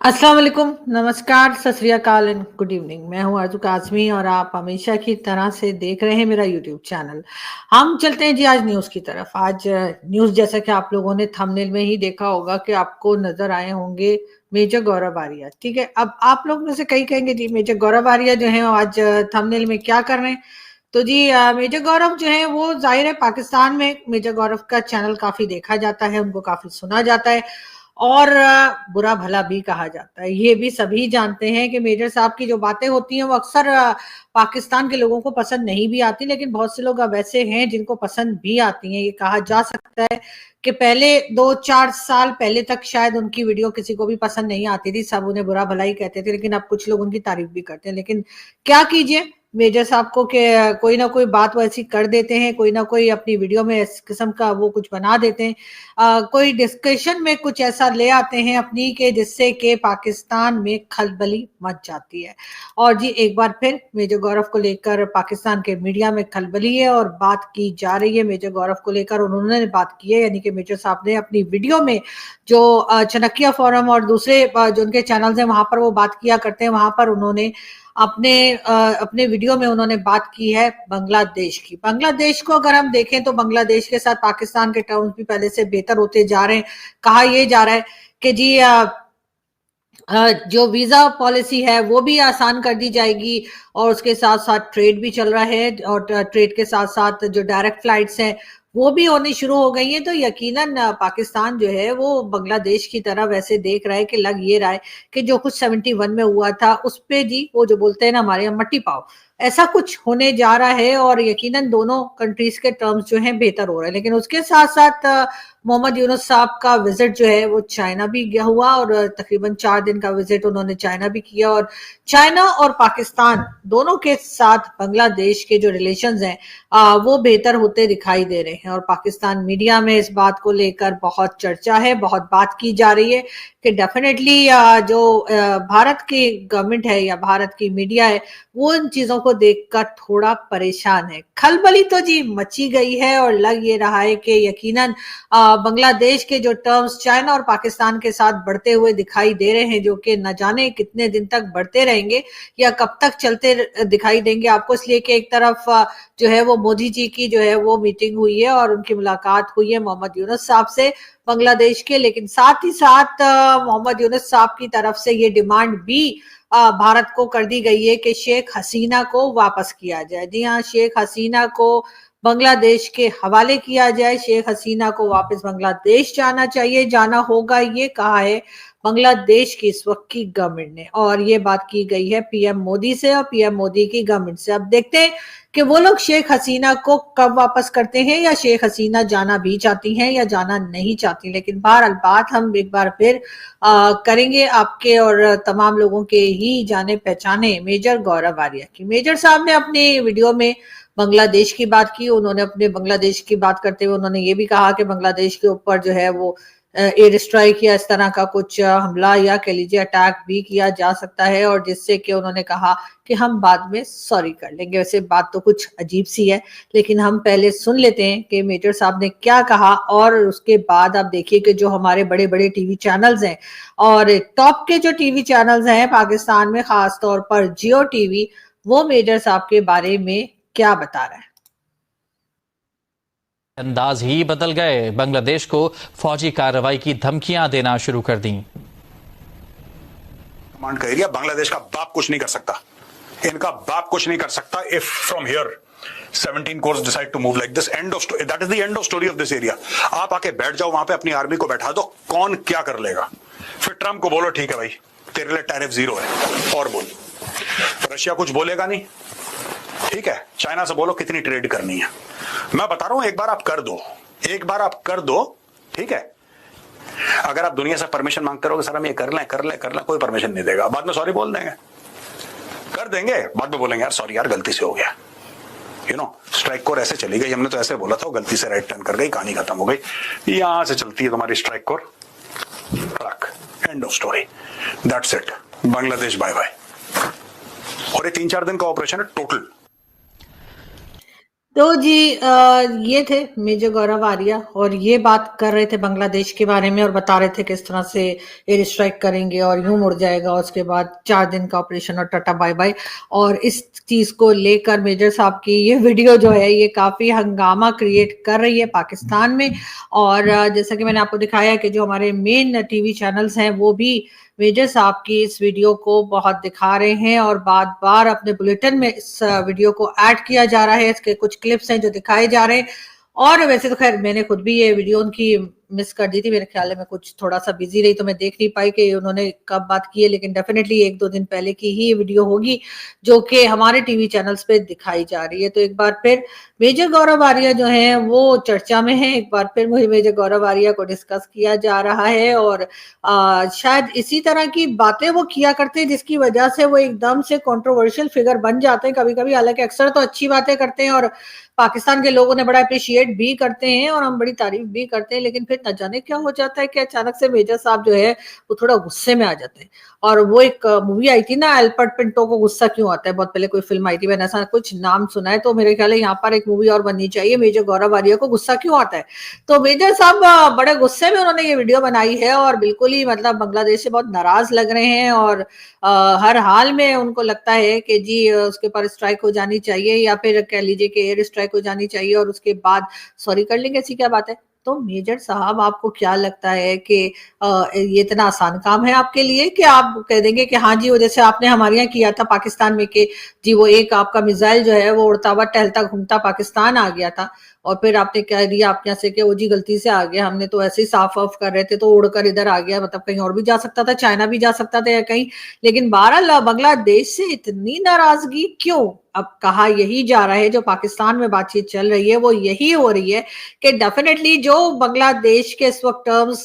अस्सलाम वालेकुम, नमस्कार, सत श्री अकाल एंड गुड इवनिंग। मैं हूँ आरज़ू काज़मी और आप हमेशा की तरह से देख रहे हैं मेरा यूट्यूब चैनल। हम चलते हैं जी आज न्यूज़ की तरफ। आज न्यूज़ जैसा कि आप लोगों ने थंबनेल में ही देखा होगा कि आपको नज़र आए होंगे मेजर गौरव आर्या, ठीक है? अब आप लोग में से कई कहेंगे जी मेजर गौरव आर्या जो हैं आज थंबनेल में क्या कर रहे हैं? तो जी मेजर गौरव जो हैं वो ज़ाहिर है पाकिस्तान में मेजर गौरव का चैनल काफ़ी देखा जाता है, उनको काफ़ी सुना जाता है और बुरा भला भी कहा जाता है। ये भी सभी जानते हैं कि मेजर साहब की जो बातें होती हैं वो अक्सर पाकिस्तान के लोगों को पसंद नहीं भी आती, लेकिन बहुत से लोग अब ऐसे हैं जिनको पसंद भी आती हैं। ये कहा जा सकता है कि पहले 2-4 साल पहले तक शायद उनकी वीडियो किसी को भी पसंद नहीं आती थी, सब उन्हें बुरा भला ही कहते थे, लेकिन अब कुछ लोग उनकी तारीफ भी करते हैं। लेकिन क्या कीजिए मेजर साहब को कि कोई ना कोई बात वो ऐसी कर देते हैं, कोई ना कोई अपनी वीडियो में इस किस्म का वो कुछ बना देते हैं, कोई डिस्कशन में कुछ ऐसा ले आते हैं अपनी के जिससे कि पाकिस्तान में खलबली मच जाती है। और जी एक बार फिर मेजर गौरव को लेकर पाकिस्तान के मीडिया में खलबली है और बात की जा रही है मेजर गौरव को लेकर। उन्होंने बात की है, यानी कि मेजर साहब ने अपनी वीडियो में जो चाणक्य फोरम और दूसरे जो उनके चैनल्स हैं वहां पर वो बात किया करते हैं, वहां पर उन्होंने अपने वीडियो में उन्होंने बात की है बांग्लादेश की। बांग्लादेश को अगर हम देखें तो बांग्लादेश के साथ पाकिस्तान के टर्म्स भी पहले से बेहतर होते जा रहे हैं। कहा यह जा रहा है कि जी जो वीजा पॉलिसी है वो भी आसान कर दी जाएगी और उसके साथ साथ ट्रेड भी चल रहा है और ट्रेड के साथ साथ जो डायरेक्ट फ्लाइट्स हैं वो भी होनी शुरू हो गई हैं। तो यकीनन पाकिस्तान जो है वो बांग्लादेश की तरह वैसे देख रहा है कि लग ये रहा है कि जो कुछ 71 में हुआ था उस पे जी वो जो बोलते हैं ना हमारे यहाँ मट्टी पाओ, ऐसा कुछ होने जा रहा है और यकीनन दोनों कंट्रीज के टर्म्स जो हैं बेहतर हो रहे हैं। लेकिन उसके साथ साथ मोहम्मद यूनुस साहब का विजिट जो है वो चाइना भी गया हुआ और तकरीबन 4 दिन का विजिट उन्होंने चाइना भी किया और चाइना और पाकिस्तान दोनों के साथ बांग्लादेश के जो रिलेशंस हैं वो बेहतर होते दिखाई दे रहे हैं। और पाकिस्तान मीडिया में इस बात को लेकर बहुत चर्चा है, बहुत बात की जा रही है कि डेफिनेटली जो भारत की गवर्नमेंट है या भारत की मीडिया है वो इन चीजों को देखकर थोड़ा परेशान है। खलबली तो जी मची गई है और लग ये रहा है कि यकीनन बांग्लादेश के जो टर्म्स चाइना और पाकिस्तान के साथ बढ़ते हुए दिखाई दे रहे हैं, जो कि न जाने कितने दिन तक बढ़ते रहेंगे या कब तक चलते दिखाई देंगे आपको। इसलिए कि एक तरफ जो है वो मोदी जी की जो है वो मीटिंग हुई है और उनकी मुलाकात हुई है मोहम्मद यूनुस साहब से बांग्लादेश के, लेकिन साथ ही साथ मोहम्मद यूनुस साहब की तरफ से ये डिमांड भी भारत को कर दी गई है कि शेख हसीना को वापस किया जाए। जी हाँ, शेख हसीना को बांग्लादेश के हवाले किया जाए, शेख हसीना को वापस बांग्लादेश जाना चाहिए, जाना होगा, ये कहा है बांग्लादेश की इस वक्त की गवर्नमेंट ने। और ये बात की गई है पीएम मोदी से और पीएम मोदी की गवर्नमेंट से। अब देखते हैं कि वो लोग शेख हसीना को कब वापस करते हैं या शेख हसीना जाना भी चाहती हैं या जाना नहीं चाहती। लेकिन बहरहाल बात हम एक बार फिर करेंगे आपके और तमाम लोगों के ही जाने पहचाने मेजर गौरव आर्या की। मेजर साहब ने अपनी वीडियो में बांग्लादेश की बात की। उन्होंने अपने बांग्लादेश की बात करते हुए उन्होंने ये भी कहा कि बांग्लादेश के ऊपर जो है वो एयर स्ट्राइक या इस तरह का कुछ हमला या कह लीजिए अटैक भी किया जा सकता है और जिससे कि उन्होंने कहा कि हम बाद में सॉरी कर लेंगे। वैसे बात तो कुछ अजीब सी है, लेकिन हम पहले सुन लेते हैं कि मेजर साहब ने क्या कहा और उसके बाद आप देखिए कि जो हमारे बड़े बड़े टीवी चैनल्स हैं और टॉप के जो टीवी चैनल्स हैं पाकिस्तान में, खास तौर पर जियो टीवी, वो मेजर साहब के बारे में क्या बता रहा है। अंदाज ही बदल गए। बांग्लादेश को फौजी कार्रवाई की धमकियां देना शुरू कर दी। कमांड का एरिया, बांग्लादेश का बाप कुछ नहीं कर सकता, इनका बाप कुछ नहीं कर सकता। If from here 17 course decide to move like this, end of story, that is the end of story of this area. आप आके बैठ जाओ वहां पे, अपनी आर्मी को बैठा दो, कौन क्या कर लेगा। फिर ट्रम्प को बोलो ठीक है भाई तेरे लिए टैरिफ 0 है और बोल। रशिया कुछ बोलेगा नहीं, ठीक है। चाइना से बोलो कितनी ट्रेड करनी है। मैं बता रहा हूं एक बार आप कर दो, एक बार आप कर दो, ठीक है। अगर आप दुनिया से परमिशन मांगते रहोगे सर हम ये कर लें कर लें कर लें, कोई परमिशन नहीं देगा। बाद में सॉरी बोल देंगे, कर देंगे, बाद में बोलेंगे यार सॉरी यार गलती से हो गया। यू नो, स्ट्राइक कोर ऐसे चली गई, हमने तो ऐसे बोला था, गलती से राइट टर्न कर गई, कहानी खत्म हो गई। यहां से चलती है तुम्हारी strike core, and of story, that's it. Bangladesh bye bye. और ये 3-4 दिन का ऑपरेशन है टोटल। तो जी ये थे मेजर गौरव आर्या और ये बात कर रहे थे बांग्लादेश के बारे में और बता रहे थे किस तरह से एयर स्ट्राइक करेंगे और यूं मुड़ जाएगा, उसके बाद 4 दिन का ऑपरेशन और टाटा बाय बाय। और इस चीज को लेकर मेजर साहब की ये वीडियो जो है ये काफी हंगामा क्रिएट कर रही है पाकिस्तान में। और जैसा कि मैंने आपको दिखाया कि जो हमारे मेन टीवी चैनल्स हैं वो भी मेजर साहब की इस वीडियो को बहुत दिखा रहे हैं और बार बार अपने बुलेटिन में इस वीडियो को ऐड किया जा रहा है। इसके कुछ क्लिप्स हैं जो दिखाए जा रहे हैं। और वैसे तो खैर मैंने खुद भी ये वीडियो उनकी मिस कर दी थी, मेरे ख्याल में कुछ थोड़ा सा बिजी रही तो मैं देख नहीं पाई कि उन्होंने कब बात की है, लेकिन डेफिनेटली 1-2 दिन पहले की ही ये वीडियो होगी जो कि हमारे टीवी चैनल्स पे दिखाई जा रही है। तो एक बार फिर मेजर गौरव आर्या जो है वो चर्चा में है, एक बार फिर मुझे मेजर गौरव आर्या को डिस्कस किया जा रहा है और शायद इसी तरह की बातें वो किया करते हैं जिसकी वजह से वो एकदम से कंट्रोवर्शियल फिगर बन जाते हैं कभी कभी। हालांकि अक्सर तो अच्छी बातें करते हैं और पाकिस्तान के लोग उन्हें बड़ा अप्रिशिएट भी करते हैं और हम बड़ी तारीफ भी करते हैं, लेकिन फिर न जाने क्या हो जाता है कि अचानक से मेजर साहब जो है वो थोड़ा गुस्से में आ जाते हैं। और वो एक मूवी आई थी ना, एल्बर्ट पिंटो को गुस्सा क्यों आता है, बहुत पहले कोई फिल्म आई थी, मैंने ऐसा कुछ नाम सुना है। तो मेरे ख्याल है यहाँ पर एक मूवी और बननी चाहिए, मेजर गौरव आर्या को गुस्सा क्यों आता है। तो मेजर साहब बड़े गुस्से में उन्होंने ये वीडियो बनाई है और बिल्कुल ही मतलब बांग्लादेश से बहुत नाराज लग रहे हैं और हर हाल में उनको लगता है कि जी उसके ऊपर स्ट्राइक हो जानी चाहिए या फिर कह लीजिए कि एयर स्ट्राइक हो जानी चाहिए और उसके बाद सॉरी कर लेंगे, ऐसी क्या बात है। तो मेजर साहब आपको क्या लगता है कि ये इतना आसान काम है आपके लिए कि आप कह देंगे कि हाँ जी वो जैसे आपने हमारे यहाँ किया था पाकिस्तान में कि जी वो एक आपका मिसाइल जो है वो उड़ता हुआ टहलता घूमता पाकिस्तान आ गया था और फिर आपने कह दिया आपके यहाँ से कि वो जी गलती से आ गया, हमने तो ऐसे ही साफ ऑफ कर रहे थे तो उड़कर इधर आ गया, मतलब कहीं और भी जा सकता था, चाइना भी जा सकता था या कहीं। लेकिन बहरहाल बांग्लादेश से इतनी नाराजगी क्यों। अब कहा यही जा रहा है, जो पाकिस्तान में बातचीत चल रही है वो यही हो रही है कि डेफिनेटली जो बांग्लादेश के इस वक्त टर्म्स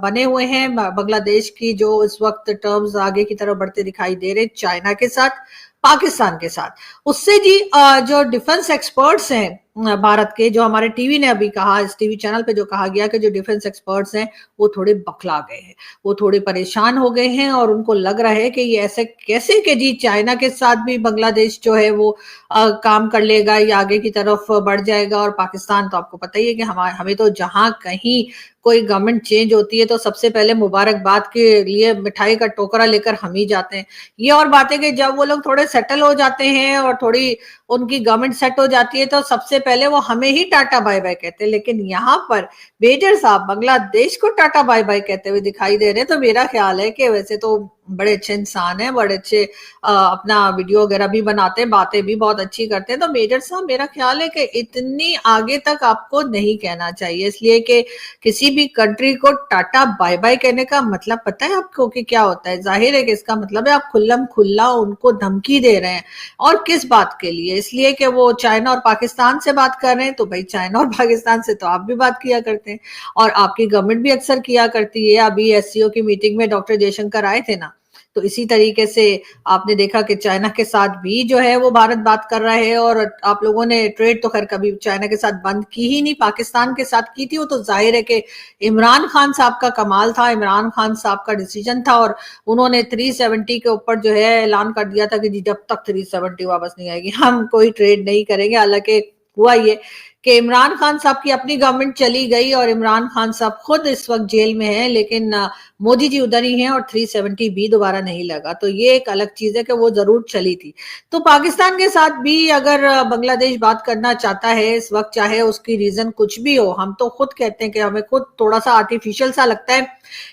बने हुए हैं, बांग्लादेश की जो इस वक्त टर्म्स आगे की तरफ बढ़ते दिखाई दे रहे चाइना के साथ पाकिस्तान के साथ, उससे जी जो डिफेंस एक्सपर्ट्स हैं भारत के, जो हमारे टीवी ने अभी कहा, इस टीवी चैनल पे जो कहा गया कि जो डिफेंस एक्सपर्ट्स हैं वो थोड़े बखला गए हैं, वो थोड़े परेशान हो गए हैं और उनको लग रहा है कि ये ऐसे कैसे कि जी चाइना के साथ भी बांग्लादेश जो है वो काम कर लेगा या आगे की तरफ बढ़ जाएगा। और पाकिस्तान तो आपको पता ही है कि हमें तो जहां कहीं कोई गवर्नमेंट चेंज होती है तो सबसे पहले मुबारकबाद के लिए मिठाई का टोकरा लेकर हम ही जाते हैं। ये और बात है कि जब वो लोग थोड़े सेटल हो जाते हैं और थोड़ी उनकी गवर्नमेंट सेट हो जाती है तो सबसे पहले वो हमें ही टाटा बाय बाय कहते हैं। लेकिन यहाँ पर मेजर साहब बांग्लादेश को टाटा बाय बाय कहते हुए दिखाई दे रहे हैं। तो मेरा ख्याल है कि वैसे तो बड़े अच्छे इंसान हैं, बड़े अच्छे अपना वीडियो वगैरह भी बनाते हैं, बातें भी बहुत अच्छी करते हैं। तो मेजर साहब मेरा ख्याल है कि इतनी आगे तक आपको नहीं कहना चाहिए, इसलिए कि किसी भी कंट्री को टाटा बाय बाय कहने का मतलब पता है आपको कि क्या होता है। जाहिर है कि इसका मतलब है आप खुल्लम खुल्ला उनको धमकी दे रहे हैं। और किस बात के लिए, इसलिए कि वो चाइना और पाकिस्तान से बात कर रहे हैं तो भाई चाइना और पाकिस्तान से तो आप भी बात किया करते हैं और आपकी गवर्नमेंट भी अक्सर किया करती है। अभी एससीओ की मीटिंग में डॉक्टर जयशंकर आए थे ना, तो इसी तरीके से आपने देखा कि चाइना के साथ भी जो है वो भारत बात कर रहा है। और आप लोगों ने ट्रेड तो खैर कभी चाइना के साथ बंद की ही नहीं, पाकिस्तान के साथ की थी। वो तो जाहिर है कि इमरान खान साहब का कमाल था, इमरान खान साहब का डिसीजन था और उन्होंने 370 के ऊपर जो है ऐलान कर दिया था कि जी जब तक 370 वापस नहीं आएगी हम कोई ट्रेड नहीं करेंगे। हालांकि हुआ ये कि इमरान खान साहब की अपनी गवर्नमेंट चली गई और इमरान खान साहब खुद इस वक्त जेल में हैं, लेकिन मोदी जी उधर ही हैं और 370 भी दोबारा नहीं लगा। तो ये एक अलग चीज है कि वो जरूर चली थी। तो पाकिस्तान के साथ भी अगर बांग्लादेश बात करना चाहता है इस वक्त, चाहे उसकी रीजन कुछ भी हो, हम तो खुद कहते हैं कि हमें खुद थोड़ा सा आर्टिफिशियल सा लगता है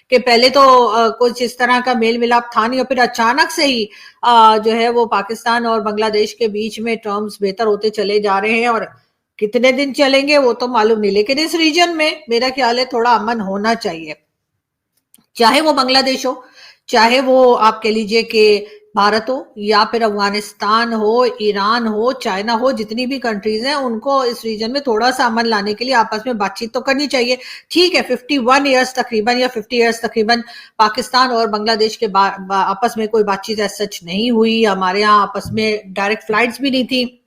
कि पहले तो कुछ इस तरह का मेल मिलाप था नहीं और फिर अचानक से ही जो है वो पाकिस्तान और बांग्लादेश के बीच में टर्म्स बेहतर होते चले जा रहे हैं। और कितने दिन चलेंगे वो तो मालूम नहीं, लेकिन इस रीजन में मेरा ख्याल है थोड़ा अमन होना चाहिए, चाहे वो बांग्लादेश हो, चाहे वो आप कह लीजिए कि भारत हो या फिर अफगानिस्तान हो, ईरान हो, चाइना हो, जितनी भी कंट्रीज हैं उनको इस रीजन में थोड़ा सा अमन लाने के लिए आपस में बातचीत तो करनी चाहिए। ठीक है 51 ईयर्स तकरीबन या 50 ईयर्स तकरीबन पाकिस्तान और बांग्लादेश के आपस में कोई बातचीत सच नहीं हुई, हमारे यहाँ आपस में डायरेक्ट फ्लाइट्स भी नहीं थी।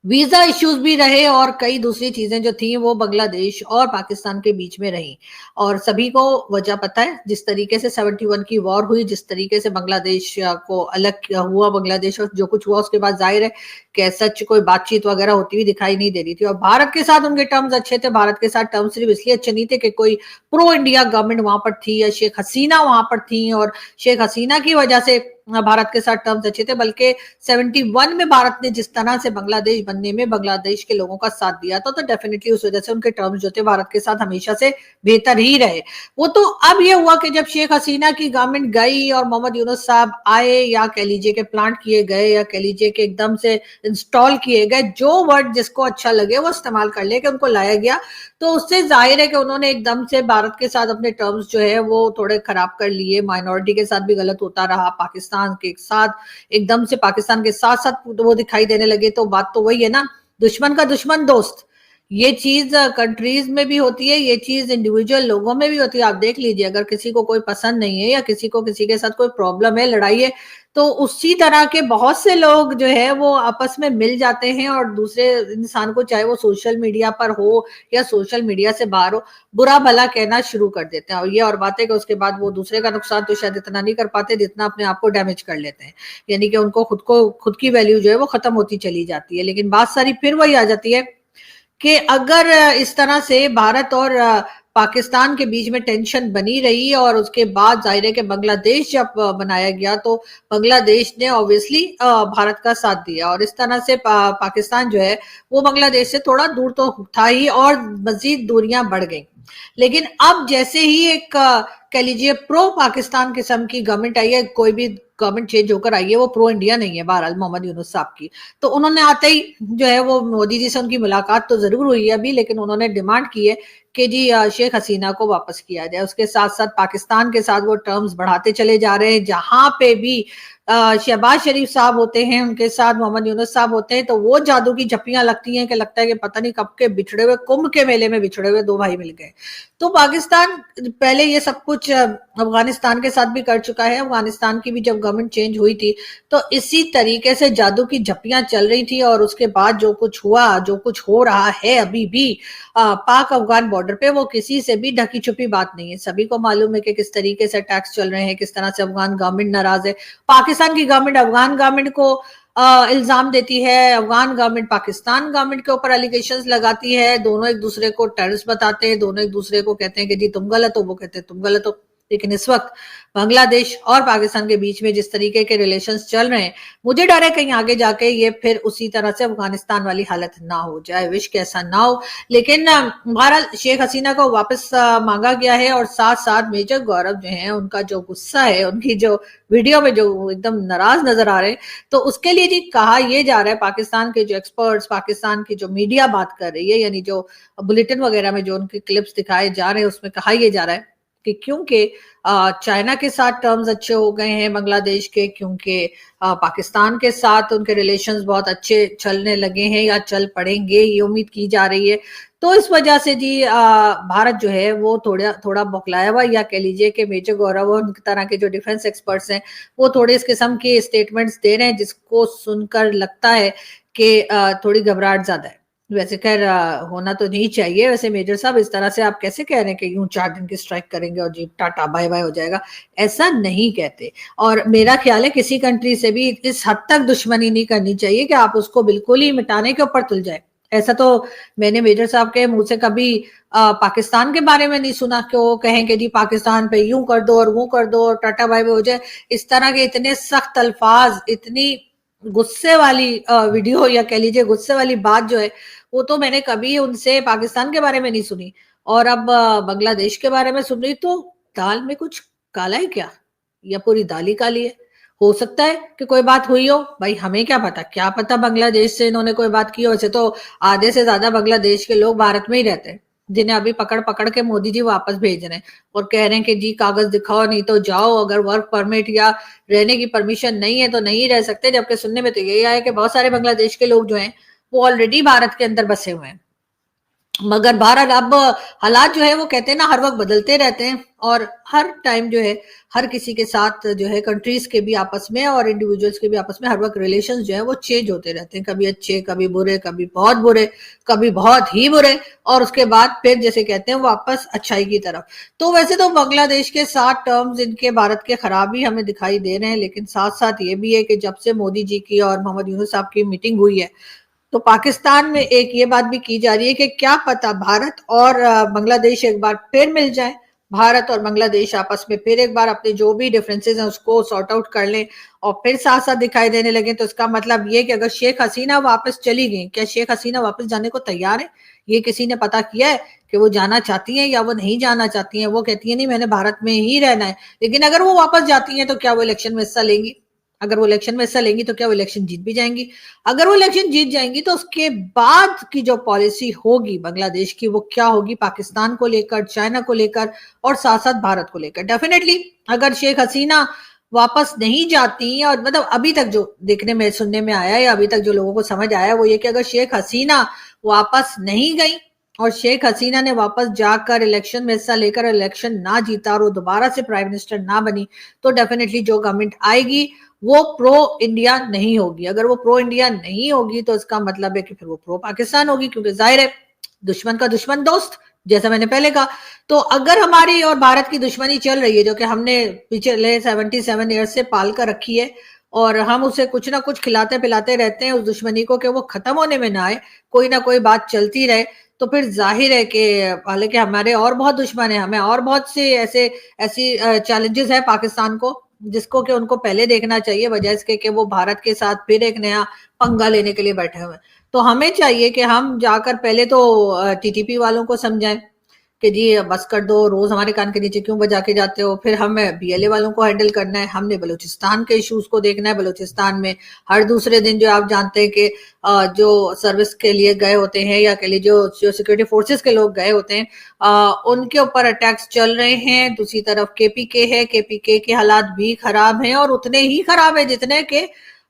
वीजा इश्यूज भी रहे और कई दूसरी चीजें जो थी वो बांग्लादेश और पाकिस्तान के बीच में रही। और सभी को वजह पता है, जिस तरीके से 71 की वॉर हुई, जिस तरीके से बांग्लादेश को अलग हुआ बांग्लादेश, और जो कुछ हुआ उसके बाद जाहिर है कि सच कोई बातचीत वगैरह होती हुई दिखाई नहीं दे रही थी। और भारत के साथ उनके टर्म्स अच्छे थे। भारत के साथ टर्म्स सिर्फ इसलिए अच्छे नहीं थे कि कोई प्रो इंडिया गवर्नमेंट वहां पर थी या शेख हसीना वहां पर थी और शेख हसीना की वजह से भारत के साथ टर्म्स अच्छे थे, बल्कि 71 में भारत ने जिस तरह से बांग्लादेश बनने में बांग्लादेश के लोगों का साथ दिया था, तो डेफिनेटली उस वजह से उनके टर्म्स जो थे भारत के साथ हमेशा से बेहतर ही रहे। वो तो अब ये हुआ कि जब शेख हसीना की गवर्नमेंट गई और मोहम्मद यूनुस साहब आए, या कह लीजिए कि प्लांट किए गए, या कह लीजिए कि एकदम से इंस्टॉल किए गए, जो वर्ड जिसको अच्छा लगे वो इस्तेमाल कर ले, कि उनको लाया गया, तो उससे जाहिर है कि उन्होंने एकदम से भारत के साथ अपने टर्म्स जो है वो थोड़े खराब कर लिए। माइनॉरिटी के साथ भी गलत होता रहा, पाकिस्तान के साथ एकदम से पाकिस्तान के साथ साथ वो दिखाई देने लगे। तो बात तो वही है ना, दुश्मन का दुश्मन दोस्त। ये चीज कंट्रीज में भी होती है, ये चीज इंडिविजुअल लोगों में भी होती है। आप देख लीजिए, अगर किसी को कोई पसंद नहीं है या किसी को किसी के साथ कोई प्रॉब्लम है, लड़ाई है, तो उसी तरह के बहुत से लोग जो है वो आपस में मिल जाते हैं और दूसरे इंसान को, चाहे वो सोशल मीडिया पर हो या सोशल मीडिया से बाहर हो, बुरा भला कहना शुरू कर देते हैं। और ये और बात है कि उसके बाद वो दूसरे का नुकसान तो शायद इतना नहीं कर पाते जितना अपने आप को डैमेज कर लेते हैं। यानी कि उनको खुद की वैल्यू जो है वो खत्म होती चली जाती है। लेकिन बात सारी फिर वही आ जाती है कि अगर इस तरह से भारत और पाकिस्तान के बीच में टेंशन बनी रही, और उसके बाद जाहिर है कि बांग्लादेश जब बनाया गया तो बांग्लादेश ने ऑब्वियसली भारत का साथ दिया, और इस तरह से पाकिस्तान जो है वो बांग्लादेश से थोड़ा दूर तो था ही, और मजीद दूरियां बढ़ गई। लेकिन अब जैसे ही एक कह लीजिए प्रो पाकिस्तान किस्म की गवर्नमेंट आई है, कोई भी गवर्नमेंट चेंज होकर आई है, वो प्रो इंडिया नहीं है बहरहाल मोहम्मद यूनुस साहब की, तो उन्होंने आते ही जो है वो मोदी जी से उनकी मुलाकात तो जरूर हुई है अभी, लेकिन उन्होंने डिमांड की है कि जी शेख हसीना को वापस किया जाए। उसके साथ साथ पाकिस्तान के साथ वो टर्म्स बढ़ाते चले जा रहे हैं। जहां पे भी शहबाज शरीफ साहब होते हैं, उनके साथ मोहम्मद यूनुस साहब होते हैं, तो वो जादू की झप्पियां लगती हैं कि लगता है कि पता नहीं कब के बिछड़े हुए, कुंभ के मेले में बिछड़े हुए दो भाई मिल गए। तो पाकिस्तान पहले ये सब कुछ अफगानिस्तान के साथ भी कर चुका है। अफगानिस्तान की भी जब गवर्नमेंट चेंज हुई थी तो इसी तरीके से जादू की झप्पियां चल रही थी, और उसके बाद जो कुछ हुआ, जो कुछ हो रहा है अभी भी पाक अफगान बॉर्डर पे, वो किसी से भी ढकी छुपी बात नहीं है। सभी को मालूम है कि किस तरीके से अटैक्स चल रहे हैं, किस तरह से अफगान गवर्नमेंट नाराज है। पाकिस्तान की गवर्नमेंट अफगान गवर्नमेंट को इल्जाम देती है, अफगान गवर्नमेंट पाकिस्तान गवर्नमेंट के ऊपर एलिगेशंस लगाती है, दोनों एक दूसरे को टेररिस्ट बताते हैं, दोनों एक दूसरे को कहते हैं कि जी तुम गलत हो, वो कहते हैं तुम गलत हो। लेकिन इस वक्त बांग्लादेश और पाकिस्तान के बीच में जिस तरीके के रिलेशंस चल रहे हैं, मुझे डर है कहीं आगे जाके ये फिर उसी तरह से अफगानिस्तान वाली हालत ना हो जाए। विश के ऐसा ना हो। लेकिन बहरहाल शेख हसीना को वापस मांगा गया है, और साथ साथ मेजर गौरव जो है, उनका जो गुस्सा है, उनकी जो वीडियो में जो एकदम नाराज नजर आ रहे हैं, तो उसके लिए जी कहा यह जा रहा है, पाकिस्तान के जो एक्सपर्ट्स, पाकिस्तान की जो मीडिया बात कर रही है, यानी जो बुलेटिन वगैरह में जो उनके क्लिप्स दिखाए जा रहे हैं, उसमें कहा यह जा रहा है कि क्योंकि चाइना के साथ टर्म्स अच्छे हो गए हैं बांग्लादेश के, क्योंकि पाकिस्तान के साथ उनके रिलेशंस बहुत अच्छे चलने लगे हैं या चल पड़ेंगे, ये उम्मीद की जा रही है। तो इस वजह से जी भारत जो है वो थोड़ा बौखलाया हुआ, या कह लीजिए कि मेजर गौरव और उनकी तरह के जो डिफेंस एक्सपर्ट्स हैं वो थोड़े इस किस्म के स्टेटमेंट्स दे रहे हैं, जिसको सुनकर लगता है कि थोड़ी घबराहट ज्यादा है। वैसे खैर होना तो नहीं चाहिए। वैसे मेजर साहब, इस तरह से आप कैसे कह रहे हैं कि यूं 4 दिन की स्ट्राइक करेंगे और जी टाटा बाय बाय हो जाएगा? ऐसा नहीं कहते। और मेरा ख्याल है किसी कंट्री से भी इस हद तक दुश्मनी नहीं करनी चाहिए कि आप उसको बिल्कुल ही मिटाने के ऊपर तुल जाए। ऐसा तो मैंने मेजर साहब के मुंह से कभी पाकिस्तान के बारे में नहीं सुना कि वो कहें कि जी पाकिस्तान पे यूं कर दो और वो कर दो और टाटा बाय बाय हो जाए। इस तरह के इतने सख्त अल्फाज, इतनी गुस्से वाली वीडियो, या कह लीजिए गुस्से वाली बात जो है, वो तो मैंने कभी उनसे पाकिस्तान के बारे में नहीं सुनी। और अब बांग्लादेश के बारे में सुन रही, तो दाल में कुछ काला है क्या, या पूरी दाल ही काली है? हो सकता है कि कोई बात हुई हो, भाई हमें क्या पता। क्या पता बांग्लादेश से इन्होंने कोई बात की हो। वैसे तो आधे से ज्यादा बांग्लादेश के लोग भारत में ही रहते हैं, जिन्हें अभी पकड़ पकड़ के मोदी जी वापस भेज रहे हैं और कह रहे हैं कि जी कागज दिखाओ नहीं तो जाओ, अगर वर्क परमिट या रहने की परमिशन नहीं है तो नहीं रह सकते। जबकि सुनने में तो यही आया कि बहुत सारे बांग्लादेश के लोग जो हैं वो ऑलरेडी भारत के अंदर बसे हुए हैं। मगर बहरहाल अब हालात जो है वो कहते हैं ना हर वक्त बदलते रहते हैं और हर टाइम जो है हर किसी के साथ जो है कंट्रीज के भी आपस में और इंडिविजुअल्स के भी आपस में हर वक्त रिलेशंस जो है वो चेंज होते रहते हैं, कभी अच्छे कभी बुरे, कभी बहुत ही बुरे और उसके बाद फिर जैसे कहते हैं वापस अच्छाई की तरफ। तो वैसे तो बांग्लादेश के साथ टर्म्स इनके भारत के खराब ही हमें दिखाई दे रहे हैं, लेकिन साथ साथ ये भी है कि जब से मोदी जी की और मोहम्मद यूनुस साहब की मीटिंग हुई है तो पाकिस्तान में एक ये बात भी की जा रही है कि क्या पता भारत और बांग्लादेश एक बार फिर मिल जाए, भारत और बांग्लादेश आपस में फिर एक बार अपने जो भी डिफरेंसेस हैं उसको सॉर्ट आउट कर लें और फिर साथ साथ दिखाई देने लगे। तो इसका मतलब ये कि अगर शेख हसीना वापस चली गई, क्या शेख हसीना वापस जाने को तैयार है? ये किसी ने पता किया है कि वो जाना चाहती हैं या वो नहीं जाना चाहती हैं? वो कहती है नहीं मैंने भारत में ही रहना है, लेकिन अगर वो वापस जाती हैं तो क्या वो इलेक्शन में हिस्सा लेंगी? अगर वो इलेक्शन में हिस्सा लेंगी तो क्या वो इलेक्शन जीत भी जाएंगी? अगर वो इलेक्शन जीत जाएंगी तो उसके बाद की जो पॉलिसी होगी बांग्लादेश की वो क्या होगी पाकिस्तान को लेकर, चाइना को लेकर और साथ साथ भारत को लेकर? डेफिनेटली अगर शेख हसीना वापस नहीं जाती और मतलब अभी तक जो देखने में सुनने में आया है, अभी तक जो लोगों को समझ आया वो ये कि अगर शेख हसीना वापस नहीं गई और शेख हसीना ने वापस जाकर इलेक्शन में हिस्सा लेकर इलेक्शन ना जीता और वो दोबारा से प्राइम मिनिस्टर ना बनी तो डेफिनेटली जो गवर्नमेंट आएगी वो प्रो इंडिया नहीं होगी। अगर वो प्रो इंडिया नहीं होगी तो इसका मतलब है कि फिर वो प्रो पाकिस्तान होगी, क्योंकि जाहिर है दुश्मन का दुश्मन दोस्त, जैसा मैंने पहले कहा। तो अगर हमारी और भारत की दुश्मनी चल रही है जो कि हमने पिछले 77 ईयर्स से पाल कर रखी है और हम उसे कुछ ना कुछ खिलाते पिलाते रहते हैं उस दुश्मनी को कि वो खत्म होने में ना आए, कोई ना कोई बात चलती रहे, तो फिर जाहिर है कि हालांकि हमारे और बहुत दुश्मन है, हमें और बहुत से ऐसी चैलेंजेस है पाकिस्तान को जिसको कि उनको पहले देखना चाहिए बजाय इसके कि वो भारत के साथ फिर एक नया पंगा लेने के लिए बैठे हुए हैं। तो हमें चाहिए कि हम जाकर पहले तो टीटीपी वालों को समझाएं कि जी बस कर दो, रोज हमारे कान के नीचे क्यों बजा के जाते हो। फिर हमें बीएलए वालों को हैंडल करना है, हमने बलूचिस्तान के इश्यूज को देखना है। बलूचिस्तान में हर दूसरे दिन जो आप जानते हैं कि जो सर्विस के लिए गए होते हैं या के लिए जो सिक्योरिटी फोर्सेस के लोग गए होते हैं उनके ऊपर अटैक्स चल रहे हैं। दूसरी तरफ केपीके है, केपीके के हालात भी खराब हैं और उतने ही खराब है जितने के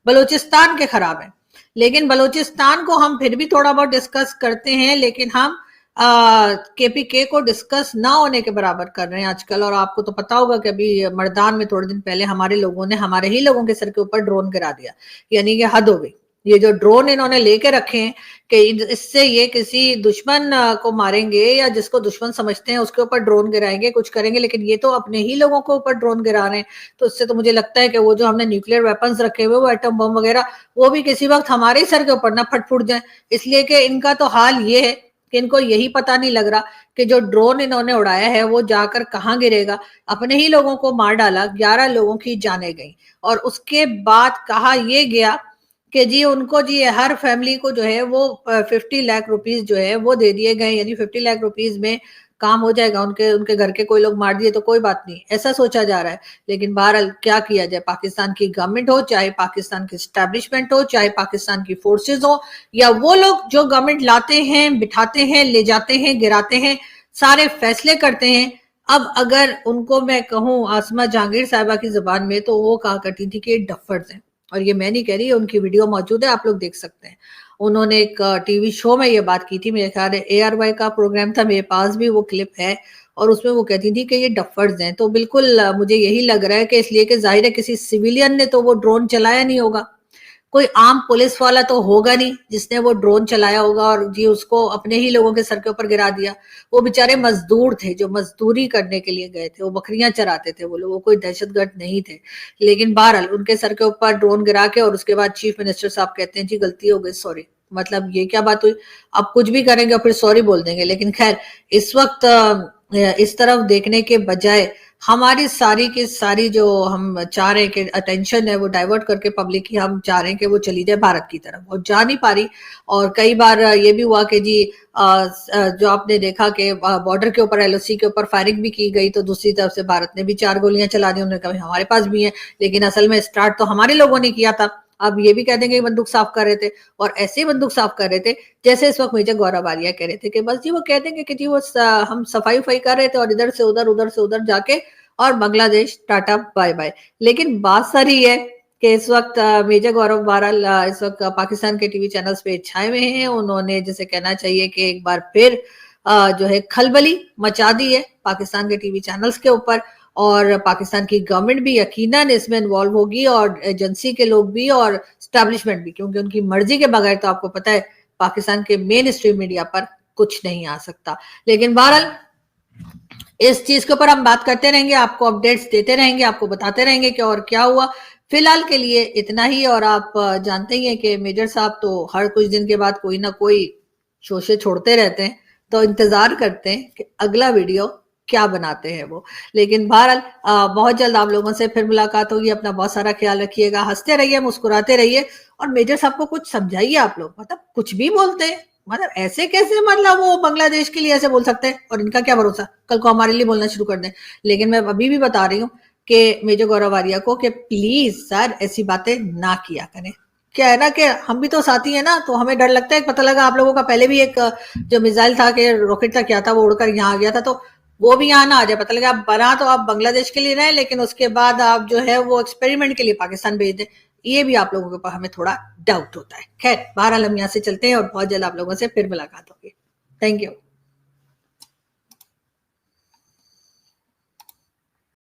बलूचिस्तान के खराब है। लेकिन बलूचिस्तान को हम फिर भी थोड़ा बहुत डिस्कस करते हैं, लेकिन हम केपीके को डिस्कस ना होने के बराबर कर रहे हैं आजकल। और आपको तो पता होगा कि अभी मर्दान में थोड़े दिन पहले हमारे लोगों ने हमारे ही लोगों के सर के ऊपर ड्रोन गिरा दिया, यानी कि हद हो गई। ये जो ड्रोन इन्होंने लेके रखे हैं कि इससे ये किसी दुश्मन को मारेंगे या जिसको दुश्मन समझते हैं उसके ऊपर ड्रोन गिराएंगे, कुछ करेंगे, लेकिन ये तो अपने ही लोगों के ऊपर ड्रोन गिरा रहे हैं। तो इससे तो मुझे लगता है कि वो जो हमने न्यूक्लियर वेपन्स रखे हुए वो एटम बम वगैरह वो भी किसी वक्त हमारे ही सर के ऊपर ना फट फूट जाए। इसलिए कि इनका तो हाल ये है कि इनको यही पता नहीं लग रहा कि जो ड्रोन इन्होंने उड़ाया है वो जाकर कहाँ गिरेगा। अपने ही लोगों को मार डाला, 11 लोगों की जाने गई और उसके बाद कहा ये गया कि जी उनको जी हर फैमिली को जो है वो 50 लाख रुपीस जो है वो दे दिए गए, यानी 50 लाख रुपीस में काम हो जाएगा। उनके घर के कोई लोग मार दिए तो कोई बात नहीं, ऐसा सोचा जा रहा है। लेकिन बहरहाल क्या किया जाए, पाकिस्तान की गवर्नमेंट हो, चाहे पाकिस्तान की स्टैब्लिशमेंट हो, चाहे पाकिस्तान की फोर्सेस हो या वो लोग जो गवर्नमेंट लाते हैं, बिठाते हैं, ले जाते हैं, गिराते हैं, सारे फैसले करते हैं। अब अगर उनको मैं कहूं आसमा जहांगीर साहिबा की जुबान में तो वो कहा करती थी कि ये डफर्स हैं। और ये मैं नहीं कह रही, उनकी वीडियो मौजूद है, आप लोग देख सकते हैं। उन्होंने एक टीवी शो में ये बात की थी, मेरे ख्याल है ARY का प्रोग्राम था, मेरे पास भी वो क्लिप है और उसमें वो कहती थी कि ये डफर्स हैं। तो बिल्कुल मुझे यही लग रहा है कि इसलिए कि जाहिर है किसी सिविलियन ने तो वो ड्रोन चलाया नहीं होगा, कोई आम पुलिस वाला तो होगा नहीं जिसने वो ड्रोन चलाया होगा और जी उसको अपने ही लोगों के सर के ऊपर गिरा दिया। वो बेचारे मजदूर थे जो मजदूरी करने के लिए गए थे, वो बकरियां चराते थे, वो लोग, वो कोई दहशतगर्द नहीं थे। लेकिन बहरहाल उनके सर के ऊपर ड्रोन गिरा के और उसके बाद चीफ मिनिस्टर साहब कहते हैं जी गलती हो गई, सॉरी। मतलब ये क्या बात हुई, अब कुछ भी करेंगे और फिर सॉरी बोल देंगे। लेकिन खैर इस वक्त इस तरफ देखने के बजाय हमारी सारी की सारी जो हम चाह रहे हैं कि अटेंशन है वो डाइवर्ट करके पब्लिक की हम चाह रहे हैं कि वो चली जाए भारत की तरफ और जा नहीं पा रही। और कई बार ये भी हुआ कि जी जो आपने देखा कि बॉर्डर के ऊपर LOC के ऊपर फायरिंग भी की गई तो दूसरी तरफ से भारत ने भी 4 गोलियां चला दी। उन्होंने कहा हमारे पास भी है, लेकिन असल में स्टार्ट तो हमारे लोगों ने किया था। अब ये भी कह देंगे बंदूक साफ कर रहे थे और ऐसे ही बंदूक साफ कर रहे थे जैसे इस वक्त मेजर गौरव आलिया कह रहे थे कि बस जी वो कह देंगे कि जी वो हम सफाई उफाई कर रहे थे और इधर से उधर जाके और बांग्लादेश टाटा बाय बाय। लेकिन बात सारी है कि इस वक्त मेजर गौरव बहरहाल इस वक्त पाकिस्तान के टीवी चैनल्स पे छाए हुए हैं। उन्होंने जैसे कहना चाहिए कि एक बार फिर जो है खलबली मचा दी है पाकिस्तान के टीवी चैनल्स के ऊपर, और पाकिस्तान की गवर्नमेंट भी यकीनन इसमें इन्वॉल्व होगी, और एजेंसी के लोग भी और स्टैब्लिशमेंट भी, क्योंकि उनकी मर्जी के बगैर तो आपको पता है पाकिस्तान के मेन स्ट्रीम मीडिया पर कुछ नहीं आ सकता। लेकिन बहरहाल इस चीज के ऊपर हम बात करते रहेंगे, आपको अपडेट्स देते रहेंगे, आपको बताते रहेंगे कि और क्या हुआ। फिलहाल के लिए इतना ही, और आप जानते ही हैं कि मेजर साहब तो हर कुछ दिन के बाद कोई ना कोई शोशे छोड़ते रहते हैं, तो इंतजार करते हैं कि अगला वीडियो क्या बनाते हैं वो। लेकिन बहरहाल बहुत जल्द आप लोगों से फिर मुलाकात होगी। अपना बहुत सारा ख्याल रखिएगा, हंसते रहिए, मुस्कुराते रहिए, और मेजर साहब को कुछ समझाइए। आप लोग मतलब कुछ भी बोलते हैं, मतलब ऐसे कैसे, मतलब वो बांग्लादेश के लिए ऐसे बोल सकते हैं, और इनका क्या भरोसा कल को हमारे लिए बोलना शुरू कर दें। लेकिन मैं अभी भी बता रही हूँ कि मेजर गौरव आर्या को कि प्लीज सर ऐसी बातें ना किया करें। क्या है ना कि हम भी तो साथी है ना, तो हमें डर लगता है। पता लगा आप लोगों का पहले भी एक जो मिसाइल था कि रॉकेट था क्या था, वो उड़कर यहाँ आ गया था, तो वो भी यहाँ ना आ जाए। पता लगा आप बना तो आप बांग्लादेश के लिए रहे, लेकिन उसके बाद आप जो है वो एक्सपेरिमेंट के लिए पाकिस्तान भेज दें, ये भी आप लोगों के ऊपर हमें थोड़ा डाउट होता है। खैर बहरहाल हम यहाँ से चलते हैं, और बहुत जल्द आप लोगों से फिर मुलाकात होगी। Thank you.